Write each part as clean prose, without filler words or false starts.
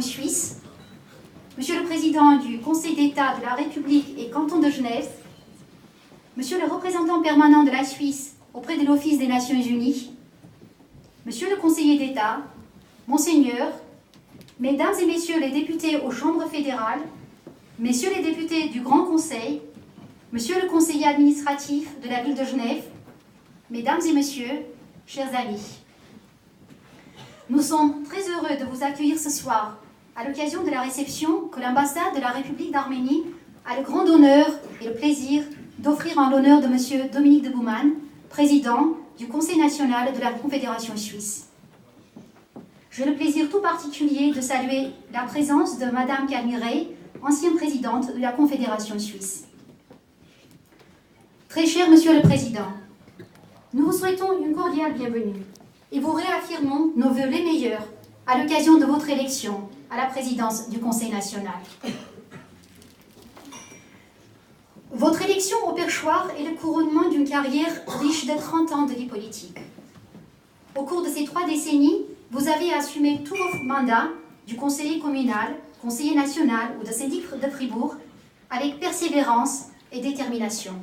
Confédération suisse, Monsieur le Président du Conseil d'État de la République et Canton de Genève, Monsieur le représentant permanent de la Suisse auprès de l'Office des Nations Unies, Monsieur le conseiller d'État, Monseigneur, Mesdames et Messieurs les députés aux chambres fédérales, Messieurs les députés du Grand Conseil, Monsieur le conseiller administratif de la ville de Genève, Mesdames et Messieurs, chers amis. Nous sommes très heureux de vous accueillir ce soir à l'occasion de la réception que l'ambassade de la République d'Arménie a le grand honneur et le plaisir d'offrir en l'honneur de Monsieur Dominique de Bouman, président du Conseil national de la Confédération suisse. J'ai le plaisir tout particulier de saluer la présence de Madame Calmirey, ancienne présidente de la Confédération suisse. Très cher Monsieur le Président, nous vous souhaitons une cordiale bienvenue et vous réaffirmons nos vœux les meilleurs à l'occasion de votre élection à la présidence du Conseil national. Votre élection au perchoir est le couronnement d'une carrière riche de 30 ans de vie politique. Au cours de ces 3 décennies, vous avez assumé tous vos mandats du conseiller communal, conseiller national ou de syndic de Fribourg avec persévérance et détermination,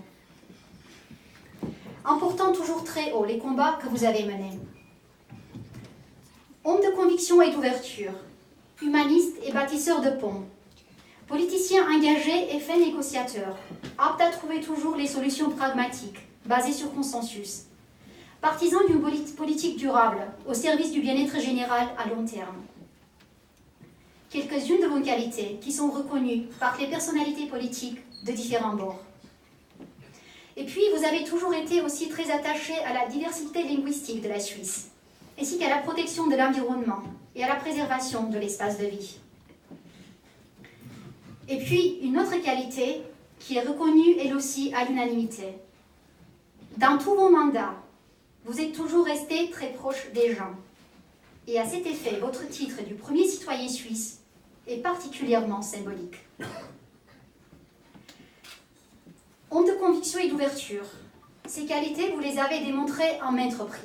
en portant toujours très haut les combats que vous avez menés. Homme de conviction et d'ouverture, humaniste et bâtisseur de ponts, politicien engagé et fin négociateur, apte à trouver toujours les solutions pragmatiques, basées sur consensus, partisan d'une politique durable au service du bien-être général à long terme. Quelques-unes de vos qualités qui sont reconnues par les personnalités politiques de différents bords. Et puis, vous avez toujours été aussi très attaché à la diversité linguistique de la Suisse, ainsi qu'à la protection de l'environnement et à la préservation de l'espace de vie. Et puis, une autre qualité qui est reconnue, elle aussi, à l'unanimité. Dans tous vos mandats, vous êtes toujours resté très proche des gens. Et à cet effet, votre titre du premier citoyen suisse est particulièrement symbolique. Homme de conviction et d'ouverture, ces qualités, vous les avez démontrées en maintes reprises.